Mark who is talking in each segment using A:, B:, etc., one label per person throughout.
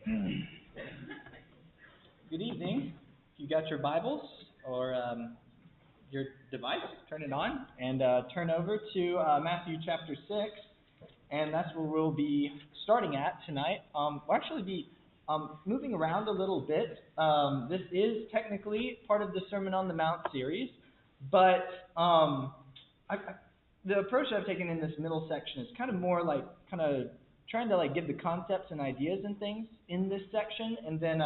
A: Good evening. If you got your Bibles or your device, turn it on and turn over to Matthew chapter 6, and that's where we'll be starting at tonight. We'll actually be moving around a little bit. This is technically part of the Sermon on the Mount series, but the approach I've taken in this middle section is kind of more like trying to give the concepts and ideas and things in this section, and then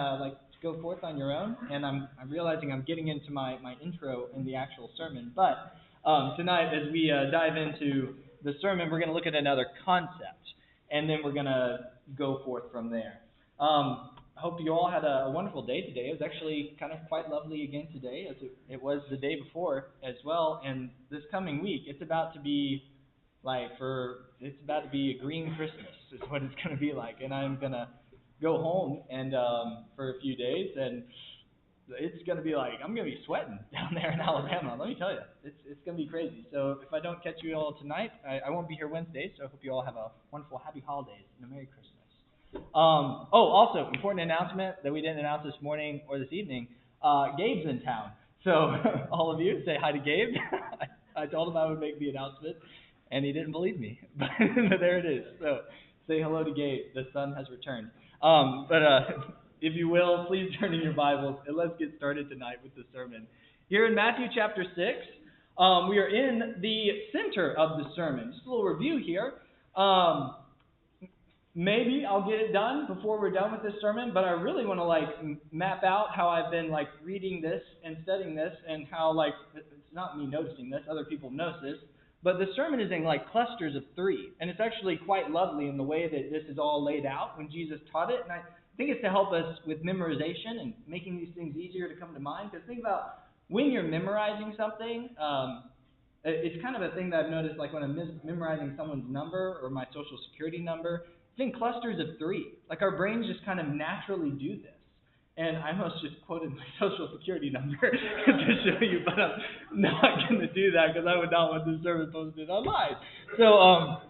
A: go forth on your own. And I'm realizing I'm getting into my intro in the actual sermon. But tonight, as we dive into the sermon, we're going to look at another concept, and then we're going to go forth from there. I hope you all had a wonderful day today. It was actually kind of quite lovely again today, as it was the day before as well. And this coming week, it's about to be a green Christmas is what it's going to be like. And I'm going to go home and for a few days, and it's going to be I'm going to be sweating down there in Alabama. Let me tell you, it's going to be crazy. So if I don't catch you all tonight, I won't be here Wednesday, so I hope you all have a wonderful, happy holidays and a Merry Christmas. Also, important announcement that we didn't announce this morning or this evening, Gabe's in town. So all of you, say hi to Gabe. I told him I would make the announcement, and he didn't believe me. But there it is. So say hello to Gabe. The son has returned. If you will, please turn in your Bibles, and let's get started tonight with the sermon. Here in Matthew chapter 6, we are in the center of the sermon. Just a little review here. Maybe I'll get it done before we're done with this sermon, but I really want to map out how I've been reading this and studying this, and how it's not me noticing this, other people notice this, but the sermon is in clusters of 3, and it's actually quite lovely in the way that this is all laid out when Jesus taught it. And I think it's to help us with memorization and making these things easier to come to mind. Because think about when you're memorizing something, it's kind of a thing that I've noticed, when I'm memorizing someone's number or my social security number. It's in clusters of 3. Our brains just kind of naturally do this. And I almost just quoted my social security number to show you, but I'm not going to do that because I would not want this sermon posted online. So,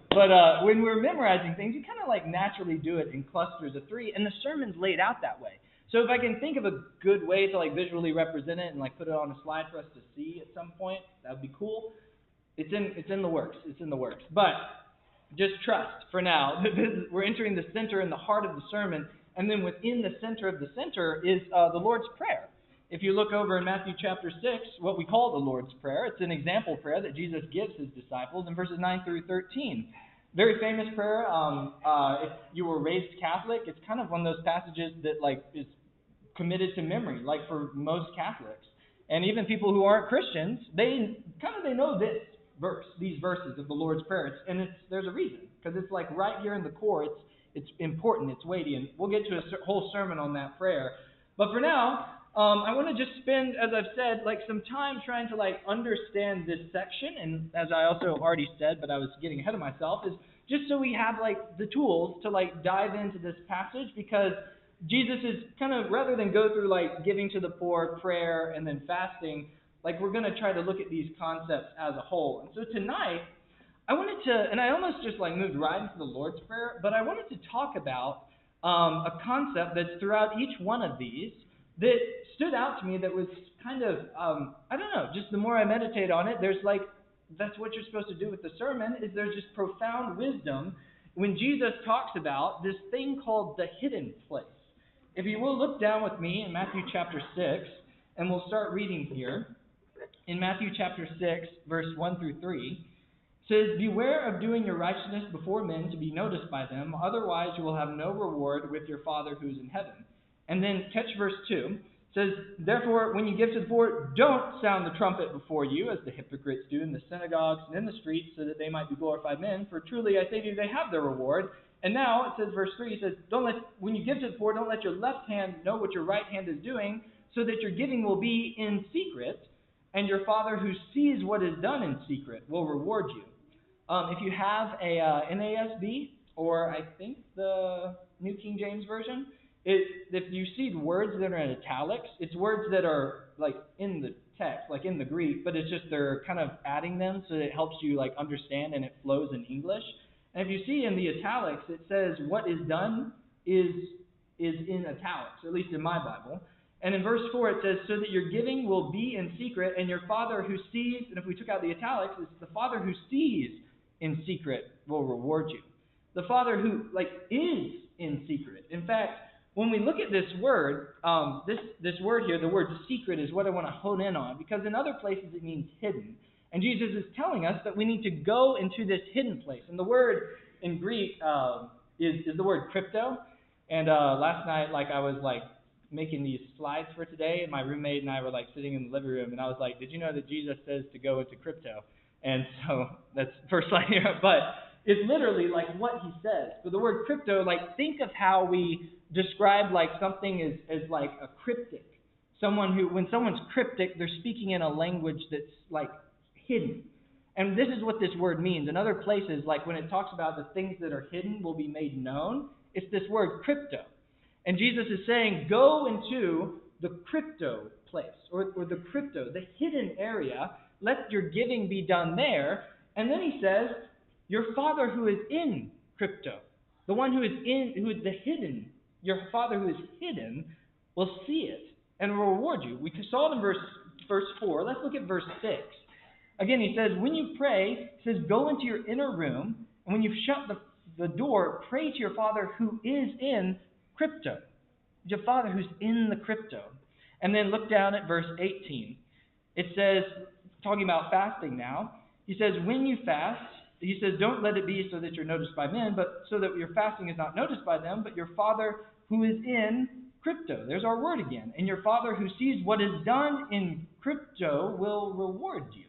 A: when we're memorizing things, you kind of naturally do it in clusters of 3, and the sermon's laid out that way. So if I can think of a good way to visually represent it and put it on a slide for us to see at some point, that would be cool. It's in the works. It's in the works. But just trust for now. We're entering the center and the heart of the sermon. And then within the center of the center is the Lord's Prayer. If you look over in Matthew chapter 6, what we call the Lord's Prayer, it's an example prayer that Jesus gives his disciples in verses 9 through 13. Very famous prayer. If you were raised Catholic, it's kind of one of those passages that is committed to memory, for most Catholics. And even people who aren't Christians, they know this verse, these verses of the Lord's Prayer. There's a reason, because it's right here in the core. It's important, it's weighty, and we'll get to a whole sermon on that prayer. But for now, I want to just spend, as I've said, some time trying to understand this section. And as I also already said, but I was getting ahead of myself, is just so we have the tools to dive into this passage, because Jesus is kind of, rather than go through giving to the poor, prayer, and then fasting, we're going to try to look at these concepts as a whole. And so tonight, I wanted to, and I almost just moved right into the Lord's Prayer, but I wanted to talk about a concept that's throughout each one of these that stood out to me, that was kind of, I don't know, just the more I meditate on it, there's that's what you're supposed to do with the sermon, is there's just profound wisdom when Jesus talks about this thing called the hidden place. If you will look down with me in Matthew chapter 6, and we'll start reading here. In Matthew chapter 6, verse 1 through 3, says, "Beware of doing your righteousness before men to be noticed by them, otherwise you will have no reward with your Father who's in heaven." And then catch verse 2. It says, "Therefore, when you give to the poor, don't sound the trumpet before you, as the hypocrites do in the synagogues and in the streets, so that they might be glorified men. For truly I say to you, they have their reward." And now, it says, verse 3, it says, "When you give to the poor, don't let your left hand know what your right hand is doing, so that your giving will be in secret, and your Father who sees what is done in secret will reward you." If you have a NASB, or I think the New King James Version, if you see words that are in italics, it's words that are in the text, in the Greek, but it's just they're kind of adding them so that it helps you understand and it flows in English. And if you see in the italics, it says what is done is is in italics, at least in my Bible. And in verse 4 it says, so that your giving will be in secret, and your Father who sees, and if we took out the italics, it's the Father who sees in secret will reward you. The Father who, is in secret. In fact, when we look at this word, this word here, the word secret, is what I want to hone in on, because in other places it means hidden. And Jesus is telling us that we need to go into this hidden place. And the word in Greek is the word crypto. And last night, I was making these slides for today, and my roommate and I were sitting in the living room, and I was like, did you know that Jesus says to go into crypto? And so that's first slide here, but it's literally what he says. But the word crypto, think of how we describe something as a cryptic. Someone who, when someone's cryptic, they're speaking in a language that's hidden. And this is what this word means. In other places, when it talks about the things that are hidden will be made known, it's this word crypto. And Jesus is saying, go into the crypto place, or the crypto, the hidden area. Let your giving be done there. And then he says, your Father who is in crypto, the one who is the hidden, your Father who is hidden will see it and will reward you. We saw it in verse 4. Let's look at verse 6. Again, he says, when you pray, he says, go into your inner room, and when you've shut the door, pray to your Father who is in crypto. Your Father who's in the crypto. And then look down at verse 18. It says, talking about fasting now, he says, when you fast, he says, don't let it be so that you're noticed by men, but so that your fasting is not noticed by them, but your Father who is in crypto. There's our word again. And your Father who sees what is done in crypto will reward you.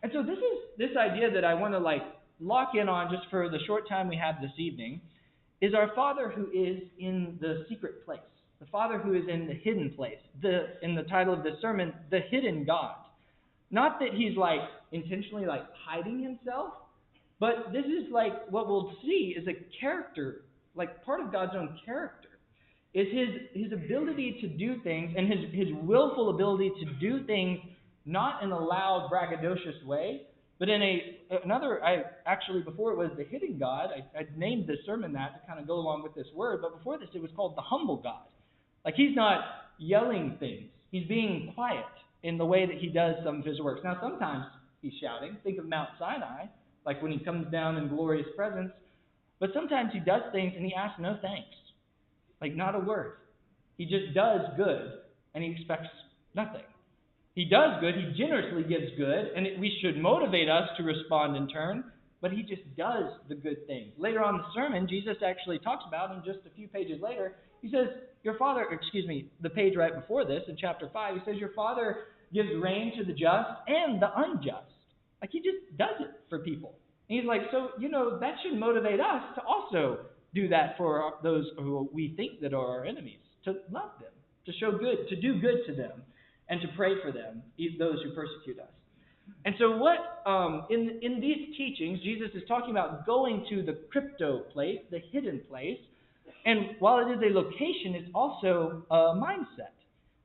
A: And so this is this idea that I want to lock in on just for the short time we have this evening, is our Father who is in the secret place. The Father who is in the hidden place. In the title of this sermon, the hidden God. Not that he's intentionally hiding himself, but this is what we'll see is a character, part of God's own character, is his ability to do things, and his willful ability to do things not in a loud, braggadocious way, but in before it was the hidden God, I named this sermon that to kind of go along with this word, but before this it was called the humble God. He's not yelling things. He's being quiet in the way that he does some of his works. Now, sometimes he's shouting. Think of Mount Sinai, when he comes down in glorious presence. But sometimes he does things and he asks no thanks. Not a word. He just does good and he expects nothing. He does good, he generously gives good, and we should motivate us to respond in turn, but he just does the good things. Later on in the sermon, Jesus actually talks about, and just a few pages later, he says, the page right before this, in chapter 5, he says, your Father gives rain to the just and the unjust. He just does it for people. And he's that should motivate us to also do that for those who we think that are our enemies, to love them, to show good, to do good to them, and to pray for them, those who persecute us. And so in these teachings, Jesus is talking about going to the crypto place, the hidden place. And while it is a location, it's also a mindset.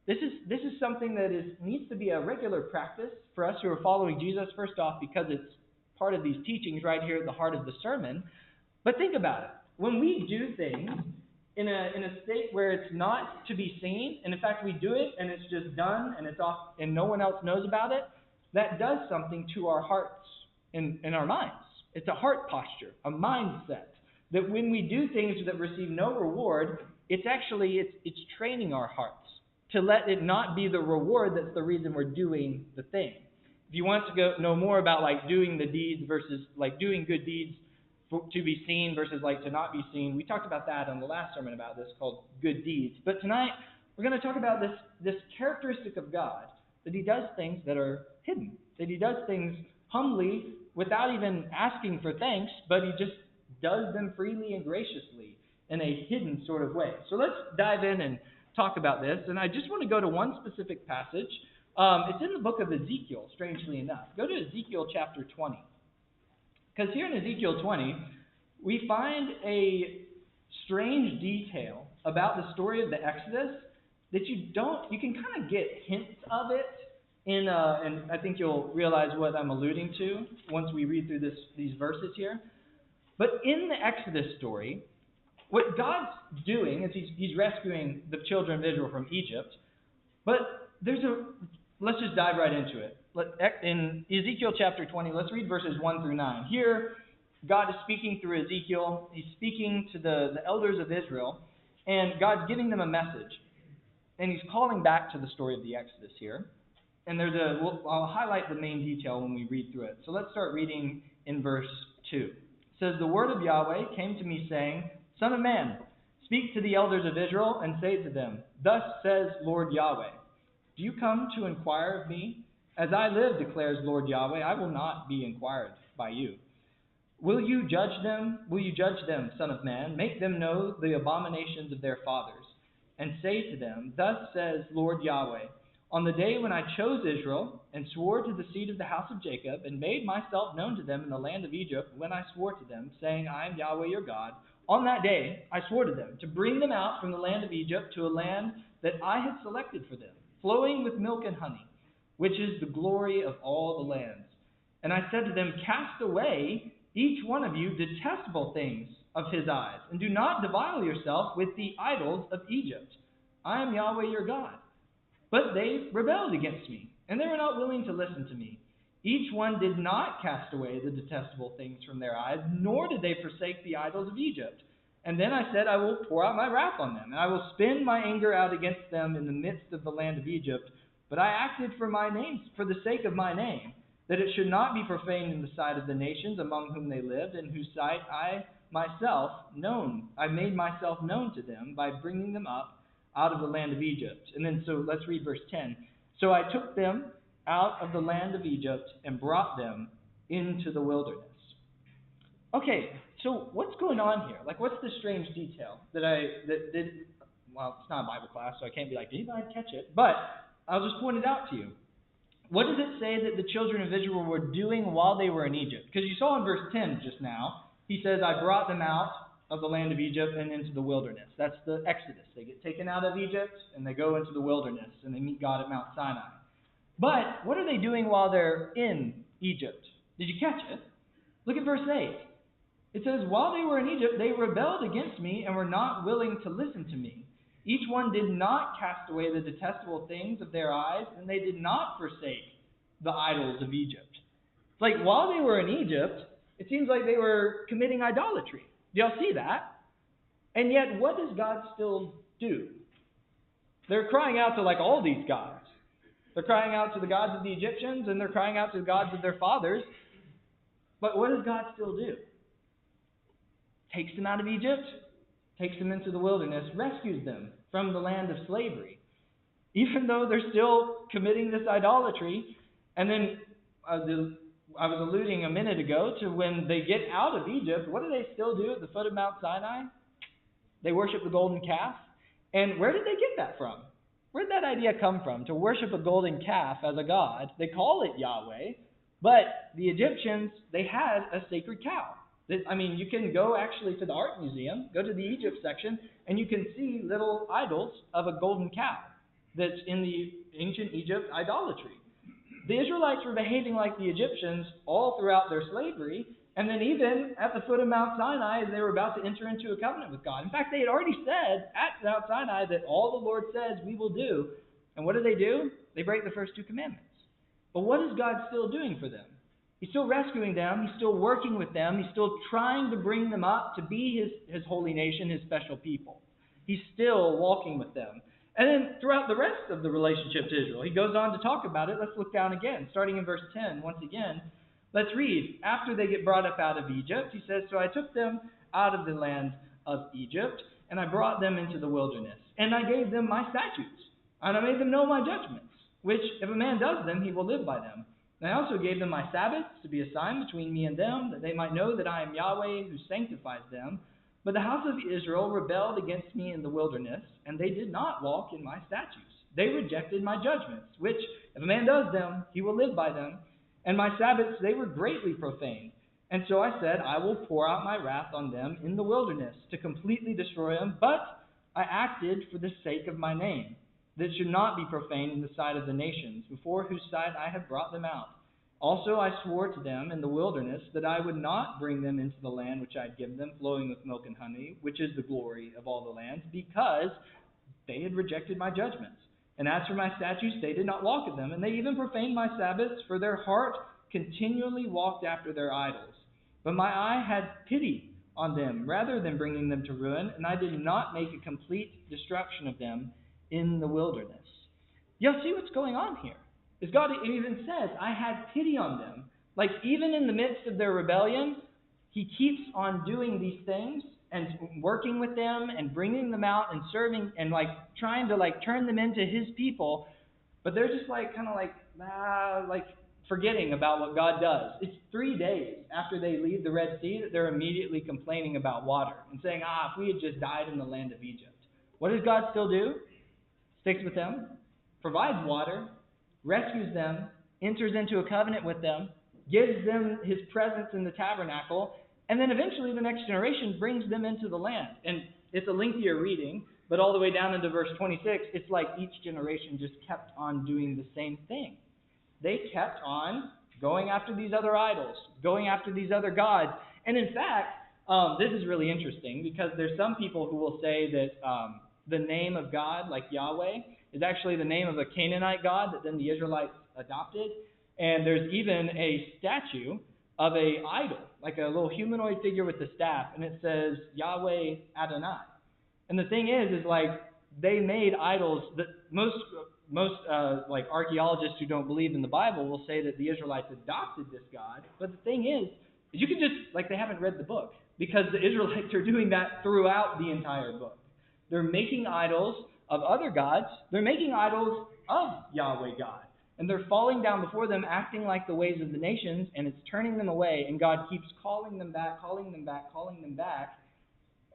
A: This is something that needs to be a regular practice for us who are following Jesus, first off, because it's part of these teachings right here at the heart of the sermon. But think about it. When we do things in a state where it's not to be seen, and in fact we do it and it's just done and it's off and no one else knows about it, that does something to our hearts and our minds. It's a heart posture, a mindset, that when we do things that receive no reward, it's training our hearts to let it not be the reward that's the reason we're doing the thing. If you want to know more about doing the deeds versus doing good deeds to be seen versus to not be seen, we talked about that on the last sermon about this, called good deeds. But tonight we're going to talk about this characteristic of God, that he does things that are hidden, that he does things humbly without even asking for thanks, but he just does them freely and graciously in a hidden sort of way. So let's dive in and talk about this. And I just want to go to one specific passage. It's in the book of Ezekiel, strangely enough. Go to Ezekiel chapter 20. Because here in Ezekiel 20, we find a strange detail about the story of the Exodus that you can kind of get hints of it and I think you'll realize what I'm alluding to once we read through these verses here. But in the Exodus story, What God's doing is he's rescuing the children of Israel from Egypt. But let's just dive right into it. In Ezekiel chapter 20, let's read verses 1 through 9. Here, God is speaking through Ezekiel. He's speaking to the elders of Israel, and God's giving them a message. And he's calling back to the story of the Exodus here. And I'll highlight the main detail when we read through it. So let's start reading in verse 2. It says, "The word of Yahweh came to me, saying, Son of man, speak to the elders of Israel and say to them, Thus says Lord Yahweh, do you come to inquire of me? As I live, declares Lord Yahweh, I will not be inquired by you. Will you judge them? Will you judge them, Son of man? Make them know the abominations of their fathers, and say to them, Thus says Lord Yahweh, on the day when I chose Israel, and swore to the seed of the house of Jacob, and made myself known to them in the land of Egypt, when I swore to them, saying, I am Yahweh your God, on that day I swore to them, to bring them out from the land of Egypt to a land that I had selected for them, flowing with milk and honey, which is the glory of all the lands. And I said to them, Cast away each one of you detestable things of his eyes, and do not defile yourself with the idols of Egypt. I am Yahweh your God. But they rebelled against me, and they were not willing to listen to me. Each one did not cast away the detestable things from their eyes, nor did they forsake the idols of Egypt. And then I said, I will pour out my wrath on them, and I will spin my anger out against them in the midst of the land of Egypt. But I acted for the sake of my name, that it should not be profaned in the sight of the nations among whom they lived, in whose sight I made myself known to them by bringing them up out of the land of Egypt. And then so let's read verse 10. So I took them out of the land of Egypt and brought them into the wilderness. Okay, so what's going on here? Like, what's the strange detail well, it's not a Bible class, so I can't be like, did anybody catch it? But I'll just point it out to you. What does it say that the children of Israel were doing while they were in Egypt? Because you saw in verse 10 just now, he says, I brought them out of the land of Egypt and into the wilderness. That's the Exodus. They get taken out of Egypt and they go into the wilderness and they meet God at Mount Sinai. But what are they doing while they're in Egypt? Did you catch it? Look at verse 8. It says, while they were in Egypt, they rebelled against me and were not willing to listen to me. Each one did not cast away the detestable things of their eyes, and they did not forsake the idols of Egypt. It's like while they were in Egypt, it seems like they were committing idolatry. Do y'all see that? And yet, what does God still do? They're crying out to like all these gods. They're crying out to the gods of the Egyptians, and they're crying out to the gods of their fathers. But what does God still do? Takes them out of Egypt, takes them into the wilderness, rescues them from the land of slavery. Even though they're still committing this idolatry. And then I was alluding a minute ago to when they get out of Egypt, what do they still do at the foot of Mount Sinai? They worship the golden calf. And where did they get that from? Where did that idea come from, to worship a golden calf as a god? They call it Yahweh, but the Egyptians, they had a sacred cow. You can go actually to the art museum, go to the Egypt section, and you can see little idols of a golden cow that's in the ancient Egypt idolatry. The Israelites were behaving like the Egyptians all throughout their slavery, and then even at the foot of Mount Sinai, as they were about to enter into a covenant with God. In fact, they had already said at Mount Sinai that all the Lord says we will do. And what do? They break the first two commandments. But what is God still doing for them? He's still rescuing them. He's still working with them. He's still trying to bring them up to be his holy nation, his special people. He's still walking with them. And then throughout the rest of the relationship to Israel, he goes on to talk about it. Let's look down again, starting in verse 10 once again. Let's read. After they get brought up out of Egypt, he says, So I took them out of the land of Egypt, and I brought them into the wilderness. And I gave them my statutes, and I made them know my judgments, which if a man does them, he will live by them. And I also gave them my Sabbaths to be a sign between me and them, that they might know that I am Yahweh who sanctifies them. But the house of Israel rebelled against me in the wilderness, and they did not walk in my statutes. They rejected my judgments, which, if a man does them, he will live by them. And my Sabbaths they were greatly profaned. And so I said, I will pour out my wrath on them in the wilderness to completely destroy them. But I acted for the sake of my name, that it should not be profaned in the sight of the nations, before whose sight I have brought them out. Also I swore to them in the wilderness that I would not bring them into the land which I had given them, flowing with milk and honey, which is the glory of all the lands, because they had rejected my judgments. And as for my statutes, they did not walk in them, and they even profaned my Sabbaths, for their heart continually walked after their idols. But my eye had pity on them, rather than bringing them to ruin, and I did not make a complete destruction of them in the wilderness. You'll see what's going on here. Is God even says, I had pity on them. Like, even in the midst of their rebellion, he keeps on doing these things and working with them and bringing them out and serving and like trying to like turn them into his people, but they're just like kind of like forgetting about what God does. It's 3 days after they leave the Red Sea that they're immediately complaining about water and saying, if we had just died in the land of Egypt. What does God still do? Sticks with them, provides water, rescues them, enters into a covenant with them, gives them his presence in the tabernacle, and then eventually the next generation brings them into the land. And it's a lengthier reading, but all the way down into verse 26, it's like each generation just kept on doing the same thing. They kept on going after these other idols, going after these other gods. And in fact, this is really interesting because there's some people who will say that the name of God, like Yahweh, is actually the name of a Canaanite god that then the Israelites adopted. And there's even a statue of a idol, like a little humanoid figure with a staff, and it says Yahweh Adonai. And the thing is like they made idols that most like archaeologists who don't believe in the Bible will say that the Israelites adopted this god. But the thing is you can just, like, they haven't read the book, because the Israelites are doing that throughout the entire book. They're making idols of other gods. They're making idols of Yahweh God. And they're falling down before them, acting like the ways of the nations, and it's turning them away. And God keeps calling them back, calling them back, calling them back,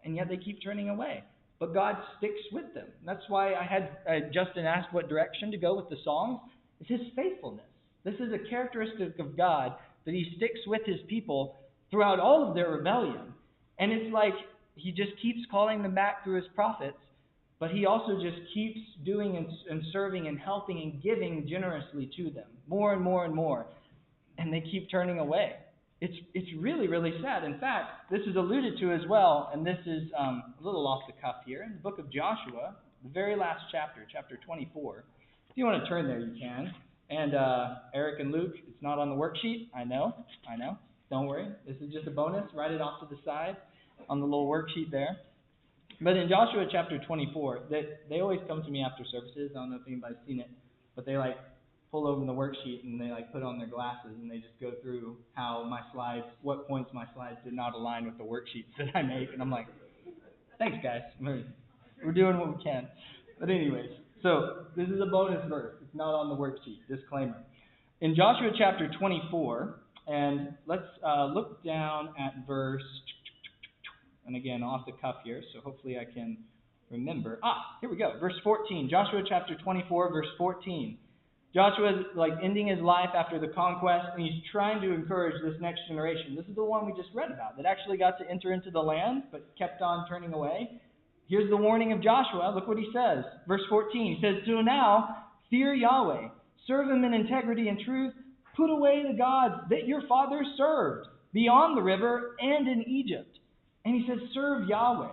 A: and yet they keep turning away. But God sticks with them. That's why I had Justin ask what direction to go with the songs. It's his faithfulness. This is a characteristic of God, that he sticks with his people throughout all of their rebellion. And it's like he just keeps calling them back through his prophets, but he also just keeps doing and serving and helping and giving generously to them, more and more and more. And they keep turning away. It's really, really sad. In fact, this is alluded to as well, and this is a little off the cuff here. In the book of Joshua, the very last chapter, chapter 24. If you want to turn there, you can. And Eric and Luke, it's not on the worksheet. I know. Don't worry. This is just a bonus. Write it off to the side on the little worksheet there. But in Joshua chapter 24, they always come to me after services. I don't know if anybody's seen it, but they pull open the worksheet and they put on their glasses and they just go through how my slides, what points my slides did not align with the worksheets that I make. And I'm like, thanks guys, we're doing what we can. But anyways, so this is a bonus verse. It's not on the worksheet. Disclaimer. In Joshua chapter 24, and let's look down at verse, and again off the cuff here, so hopefully I can remember. Here we go. Verse 14. Joshua chapter 24, verse 14. Joshua is ending his life after the conquest, and he's trying to encourage this next generation. This is the one we just read about that actually got to enter into the land, but kept on turning away. Here's the warning of Joshua. Look what he says. Verse 14. He says, "So now, fear Yahweh, serve him in integrity and truth, put away the gods that your fathers served beyond the river and in Egypt." And he says, serve Yahweh.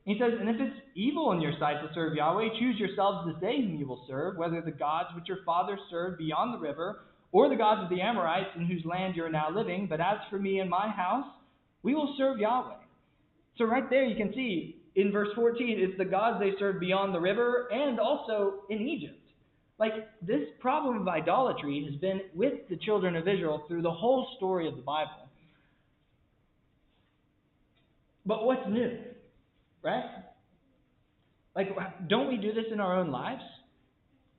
A: He says, and if it's evil in your sight to serve Yahweh, choose yourselves this day whom you will serve, whether the gods which your fathers served beyond the river, or the gods of the Amorites in whose land you are now living. But as for me and my house, we will serve Yahweh. So right there you can see, in verse 14, it's the gods they served beyond the river and also in Egypt. This problem of idolatry has been with the children of Israel through the whole story of the Bible. But what's new? Right? Don't we do this in our own lives?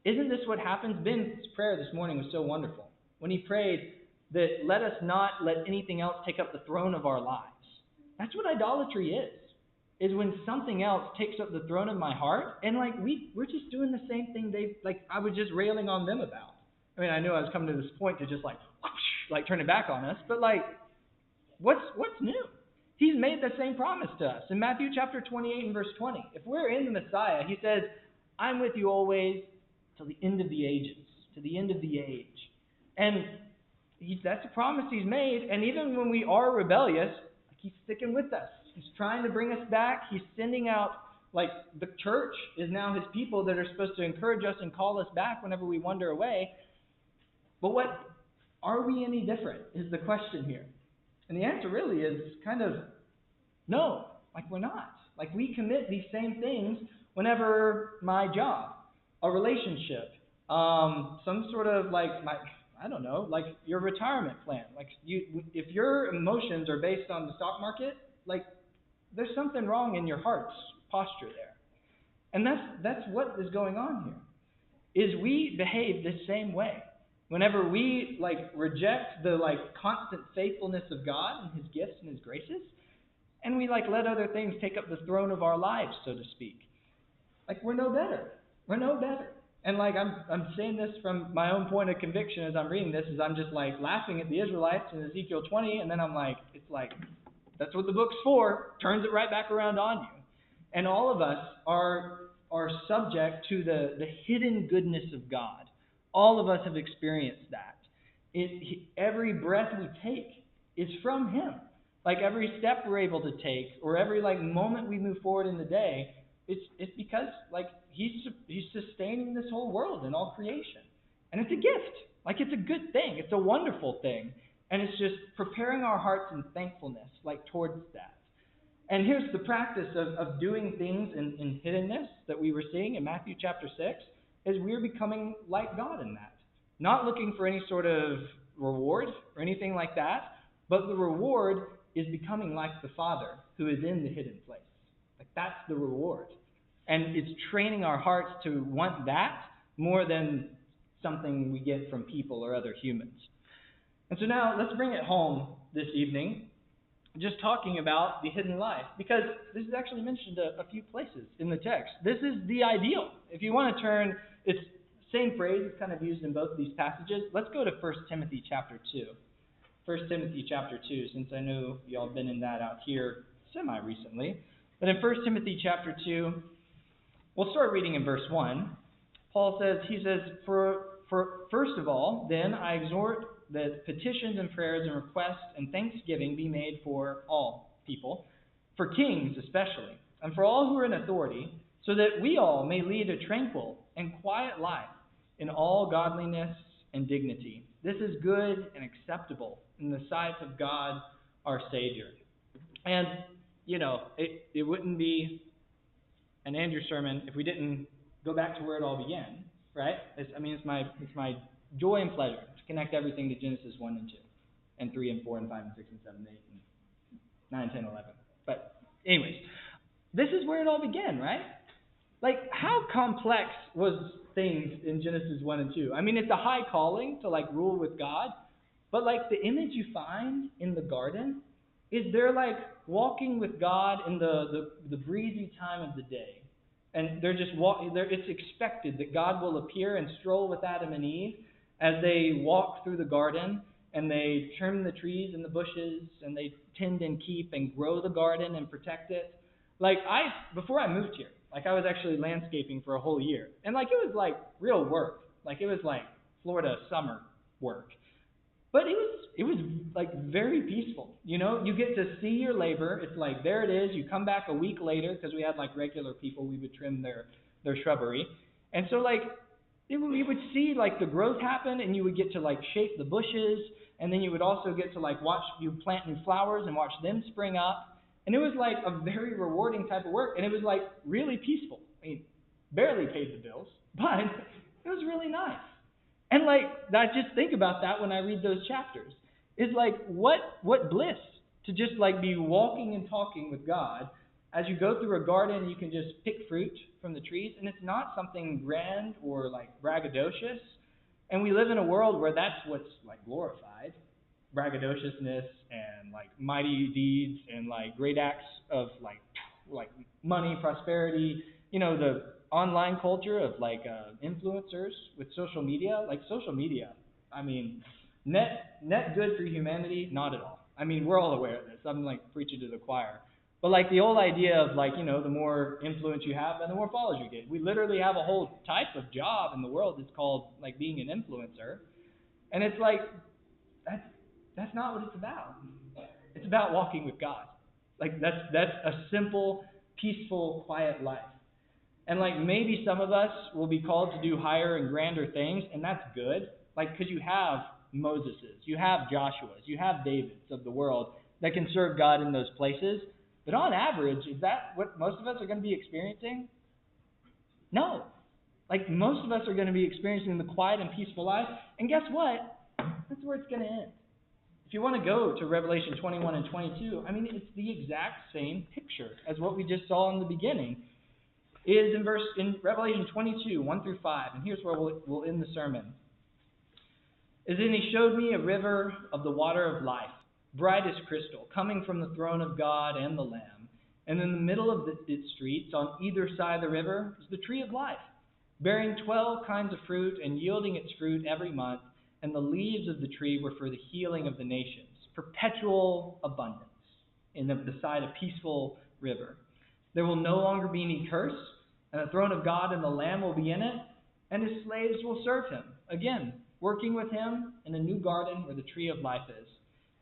A: Isn't this what happens? Ben's prayer this morning was so wonderful. When he prayed that let us not let anything else take up the throne of our lives. That's what idolatry is when something else takes up the throne of my heart, and we're just doing the same thing I was just railing on them about. I mean, I knew I was coming to this point to just turn it back on us, but what's new? He's made the same promise to us. In Matthew chapter 28 and verse 20, if we're in the Messiah, he says, I'm with you always till the end of the ages, to the end of the age. And That's a promise he's made. And even when we are rebellious, like, he's sticking with us. He's trying to bring us back. He's sending out, like, the church is now his people that are supposed to encourage us and call us back whenever we wander away. But are we any different is the question here. And the answer really is kind of no, like we're not. Like, we commit these same things whenever my job, a relationship, some sort of I don't know, like your retirement plan. Like, if your emotions are based on the stock market, like, there's something wrong in your heart's posture there. And that's what is going on here. Is we behave the same way. Whenever we reject the constant faithfulness of God and his gifts and his graces, and we let other things take up the throne of our lives, so to speak. Like, we're no better. We're no better. And I'm saying this from my own point of conviction as I'm reading this, is I'm just laughing at the Israelites in Ezekiel 20, and then I'm that's what the book's for. Turns it right back around on you. And all of us are subject to the hidden goodness of God. All of us have experienced that. Every breath we take is from him. Like, every step we're able to take, or every moment we move forward in the day, it's because he's sustaining this whole world and all creation. And it's a gift. It's a good thing. It's a wonderful thing. And it's just preparing our hearts in thankfulness towards that. And here's the practice of doing things in hiddenness that we were seeing in Matthew chapter 6, is we're becoming like God in that. Not looking for any sort of reward or anything like that, but the reward is becoming like the Father who is in the hidden place. That's the reward. And it's training our hearts to want that more than something we get from people or other humans. And so now let's bring it home this evening, just talking about the hidden life, because this is actually mentioned a few places in the text. This is the ideal. If you want to turn, it's same phrase, it's kind of used in both of these passages. Let's go to 1 Timothy chapter 2. 1 Timothy chapter 2, since I know y'all have been in that out here semi-recently. But in 1 Timothy chapter 2, we'll start reading in verse 1. Paul says, For first of all, then I exhort that petitions and prayers and requests and thanksgiving be made for all people, for kings especially, and for all who are in authority, so that we all may lead a tranquil and quiet life in all godliness and dignity. This is good and acceptable in the sight of God our Savior. And, it wouldn't be an Andrew sermon if we didn't go back to where it all began, right? It's my joy and pleasure to connect everything to Genesis 1 and 2, and 3 and 4 and 5 and 6 and 7 and 8 and 9, 10, 11. But anyways, this is where it all began, right? How complex was things in Genesis 1 and 2? It's a high calling to rule with God, but the image you find in the garden is they're walking with God in the breezy time of the day. And they're just it's expected that God will appear and stroll with Adam and Eve as they walk through the garden, and they trim the trees and the bushes, and they tend and keep and grow the garden and protect it. Before I moved here, I was actually landscaping for a whole year. And it was real work. It was Florida summer work. But it was very peaceful. You get to see your labor. It's there it is. You come back a week later, because we had regular people. We would trim their shrubbery. And so we would see the growth happen, and you would get to shape the bushes, and then you would also get to watch you plant new flowers and watch them spring up. And it was a very rewarding type of work, and it was really peaceful. Barely paid the bills, but it was really nice. And I just think about that when I read those chapters. It's what bliss to just be walking and talking with God as you go through a garden. You can just pick fruit from the trees, and it's not something grand or braggadocious. And we live in a world where that's what's glorified, braggadociousness and mighty deeds and great acts of money, prosperity. The online culture of influencers with social media. Social media, net good for humanity? Not at all. We're all aware of this. I'm preaching to the choir. But the old idea of the more influence you have, and the more followers you get. We literally have a whole type of job in the world that's called being an influencer. And it's That's not what it's about. It's about walking with God. Like that's a simple, peaceful, quiet life. And like maybe some of us will be called to do higher and grander things, and that's good. Like because you have Moseses, you have Joshuas, you have Davids of the world that can serve God in those places. But on average, is that what most of us are going to be experiencing? No. Like most of us are going to be experiencing the quiet and peaceful life. And guess what? That's where it's going to end. If you want to go to Revelation 21 and 22, I mean, it's the exact same picture as what we just saw in the beginning. It is in Revelation 22, 1 through 5, and here's where we'll end the sermon. Then he showed me a river of the water of life, bright as crystal, coming from the throne of God and the Lamb. And in the middle of its streets, on either side of the river, is the tree of life, bearing 12 kinds of fruit and yielding its fruit every month. And the leaves of the tree were for the healing of the nations, perpetual abundance beside a peaceful river. There will no longer be any curse, and the throne of God and the Lamb will be in it, and his slaves will serve him, again, working with him in a new garden where the tree of life is.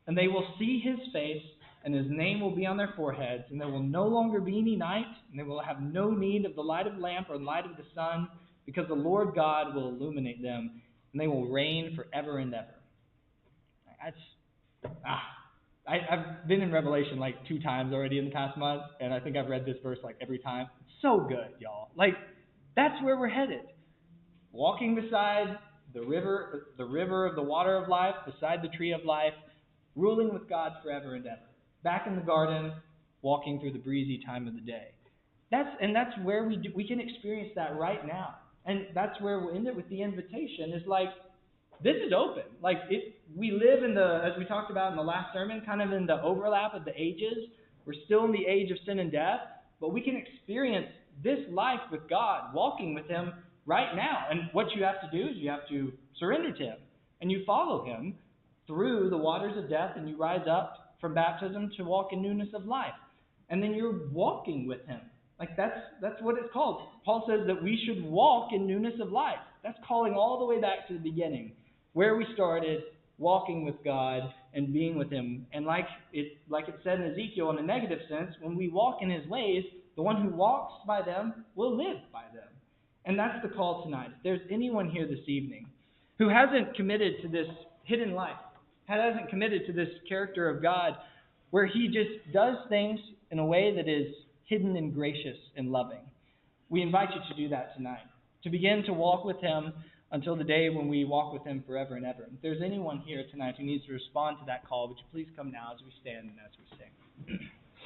A: And they will see his face, and his name will be on their foreheads, and there will no longer be any night, and they will have no need of the light of lamp or light of the sun, because the Lord God will illuminate them, and they will reign forever and ever. I've been in Revelation like 2 times already in the past month, and I think I've read this verse like every time. It's so good, y'all. Like, that's where we're headed. Walking beside the river of the water of life, beside the tree of life, ruling with God forever and ever. Back in the garden, walking through the breezy time of the day. That's where we can experience that right now. And that's where we'll end it with the invitation. Is like, this is open. Like we live in as we talked about in the last sermon, kind of in the overlap of the ages. We're still in the age of sin and death, but we can experience this life with God, walking with him right now. And what you have to do is you have to surrender to him, and you follow him through the waters of death, and you rise up from baptism to walk in newness of life. And then you're walking with him. Like that's what it's called. Paul says that we should walk in newness of life. That's calling all the way back to the beginning, where we started, walking with God and being with him. And like it said in Ezekiel, in a negative sense, when we walk in his ways, the one who walks by them will live by them. And that's the call tonight. If there's anyone here this evening who hasn't committed to this hidden life, hasn't committed to this character of God, where he just does things in a way that is hidden and gracious and loving, we invite you to do that tonight, to begin to walk with him until the day when we walk with him forever and ever. If there's anyone here tonight who needs to respond to that call, would you please come now as we stand and as we sing.